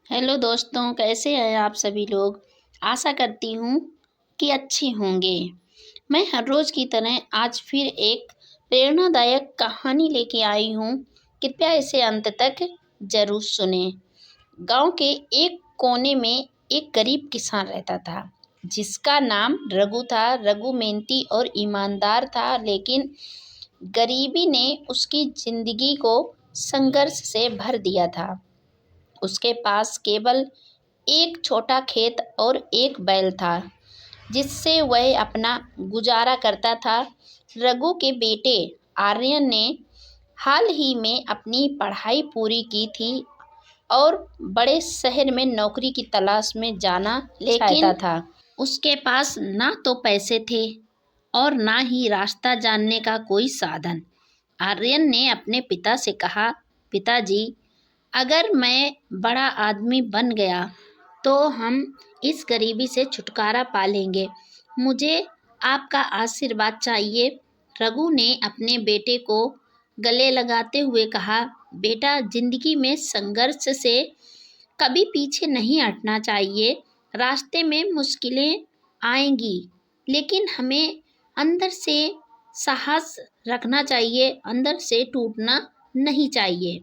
Hello दोस्तों, कैसे हैं आप सभी लोग। आशा करती हूँ कि अच्छे होंगे। मैं हर रोज़ की तरह आज फिर एक प्रेरणादायक कहानी लेके आई हूँ। कृपया इसे अंत तक ज़रूर सुनें। गांव के एक कोने में एक गरीब किसान रहता था, जिसका नाम रघु था। रघु मेहनती और ईमानदार था, लेकिन गरीबी ने उसकी ज़िंदगी को संघर्ष से भर दिया था। उसके पास केवल एक छोटा खेत और एक बैल था, जिससे वह अपना गुजारा करता था। रघु के बेटे आर्यन ने हाल ही में अपनी पढ़ाई पूरी की थी और बड़े शहर में नौकरी की तलाश में जाना चाहता था। उसके पास ना तो पैसे थे और ना ही रास्ता जानने का कोई साधन। आर्यन ने अपने पिता से कहा, पिताजी, अगर मैं बड़ा आदमी बन गया तो हम इस गरीबी से छुटकारा पा लेंगे। मुझे आपका आशीर्वाद चाहिए। रघु ने अपने बेटे को गले लगाते हुए कहा, बेटा, जिंदगी में संघर्ष से कभी पीछे नहीं हटना चाहिए। रास्ते में मुश्किलें आएंगी, लेकिन हमें अंदर से साहस रखना चाहिए, अंदर से टूटना नहीं चाहिए।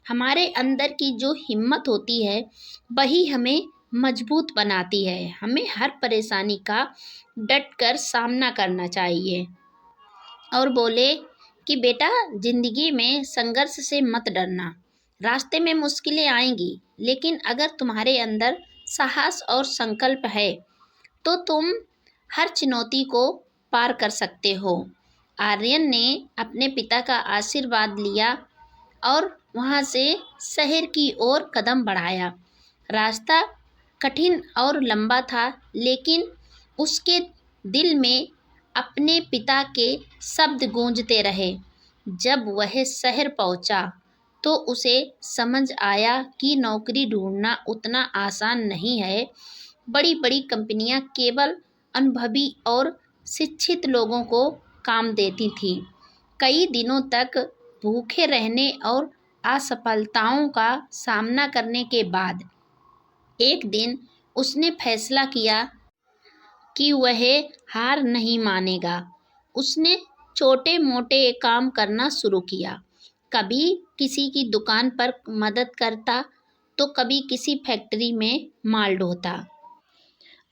हमारे अंदर की जो हिम्मत होती है, वही हमें मजबूत बनाती है। हमें हर परेशानी का डट कर सामना करना चाहिए। और बोले कि बेटा, जिंदगी में संघर्ष से मत डरना। रास्ते में मुश्किलें आएंगी, लेकिन अगर तुम्हारे अंदर साहस और संकल्प है तो तुम हर चुनौती को पार कर सकते हो। आर्यन ने अपने पिता का आशीर्वाद लिया और वहाँ से शहर की ओर कदम बढ़ाया। रास्ता कठिन और लंबा था, लेकिन उसके दिल में अपने पिता के शब्द गूंजते रहे। जब वह शहर पहुंचा तो उसे समझ आया कि नौकरी ढूंढना उतना आसान नहीं है। बड़ी बड़ी कंपनियां केवल अनुभवी और शिक्षित लोगों को काम देती थीं। कई दिनों तक भूखे रहने और असफलताओं का सामना करने के बाद एक दिन उसने फैसला किया कि वह हार नहीं मानेगा। उसने छोटे मोटे काम करना शुरू किया। कभी किसी की दुकान पर मदद करता तो कभी किसी फैक्ट्री में माल ढोता।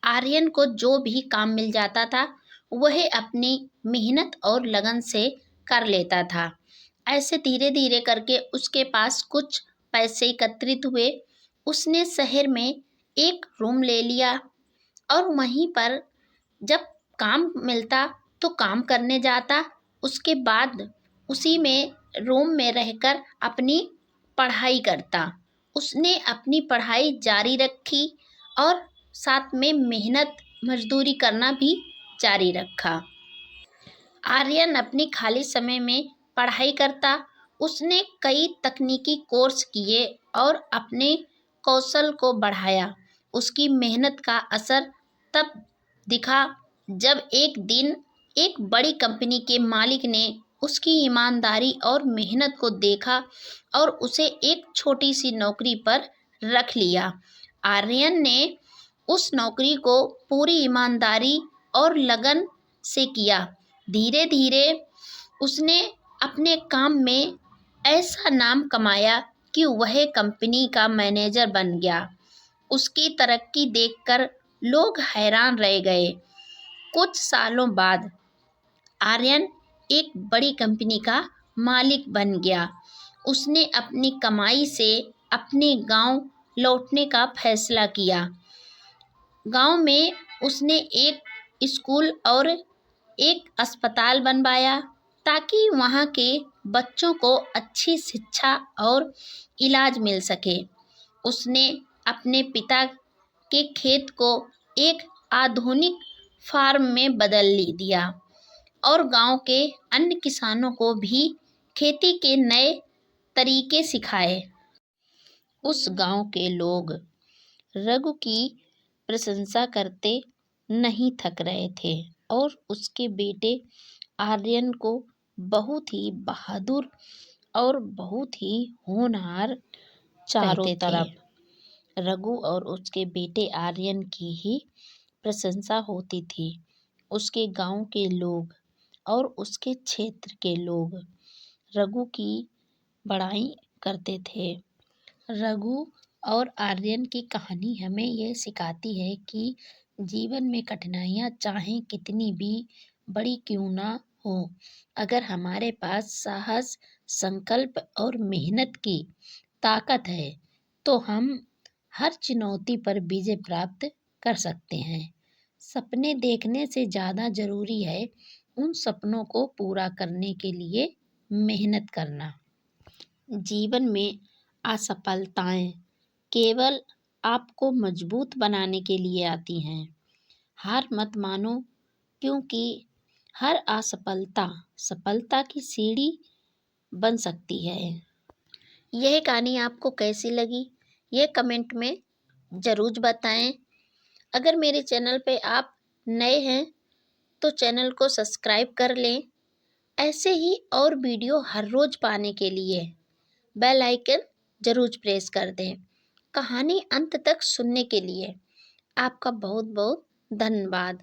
आर्यन को जो भी काम मिल जाता था, वह अपनी मेहनत और लगन से कर लेता था। ऐसे धीरे धीरे करके उसके पास कुछ पैसे एकत्रित हुए। उसने शहर में एक रूम ले लिया और वहीं पर जब काम मिलता तो काम करने जाता। उसके बाद उसी में रूम में रहकर अपनी पढ़ाई करता। उसने अपनी पढ़ाई जारी रखी और साथ में मेहनत मजदूरी करना भी जारी रखा। आर्यन अपनी खाली समय में पढ़ाई करता। उसने कई तकनीकी कोर्स किए और अपने कौशल को बढ़ाया। उसकी मेहनत का असर तब दिखा जब एक दिन एक बड़ी कंपनी के मालिक ने उसकी ईमानदारी और मेहनत को देखा और उसे एक छोटी सी नौकरी पर रख लिया। आर्यन ने उस नौकरी को पूरी ईमानदारी और लगन से किया। धीरे धीरे उसने अपने काम में ऐसा नाम कमाया कि वह कंपनी का मैनेजर बन गया। उसकी तरक्की देखकर लोग हैरान रह गए। कुछ सालों बाद आर्यन एक बड़ी कंपनी का मालिक बन गया। उसने अपनी कमाई से अपने गांव लौटने का फैसला किया। गांव में उसने एक स्कूल और एक अस्पताल बनवाया ताकि वहाँ के बच्चों को अच्छी शिक्षा और इलाज मिल सके। उसने अपने पिता के खेत को एक आधुनिक फार्म में बदल दिया और गांव के अन्य किसानों को भी खेती के नए तरीके सिखाए। उस गांव के लोग रघु की प्रशंसा करते नहीं थक रहे थे और उसके बेटे आर्यन को बहुत ही बहादुर और बहुत ही होनहार चारों तरफ रघु और उसके बेटे आर्यन की ही प्रशंसा होती थी। उसके गांव के लोग और उसके क्षेत्र के लोग रघु की बड़ाई करते थे। रघु और आर्यन की कहानी हमें ये सिखाती है कि जीवन में कठिनाइयाँ चाहे कितनी भी बड़ी क्यों ना हो, अगर हमारे पास साहस, संकल्प और मेहनत की ताकत है तो हम हर चुनौती पर विजय प्राप्त कर सकते हैं। सपने देखने से ज़्यादा ज़रूरी है उन सपनों को पूरा करने के लिए मेहनत करना। जीवन में असफलताएं केवल आपको मजबूत बनाने के लिए आती हैं। हार मत मानो, क्योंकि हर असफलता सफलता की सीढ़ी बन सकती है। यह कहानी आपको कैसी लगी, ये कमेंट में ज़रूर बताएं। अगर मेरे चैनल पे आप नए हैं तो चैनल को सब्सक्राइब कर लें। ऐसे ही और वीडियो हर रोज़ पाने के लिए बेल आइकन ज़रूर प्रेस कर दें। कहानी अंत तक सुनने के लिए आपका बहुत बहुत धन्यवाद।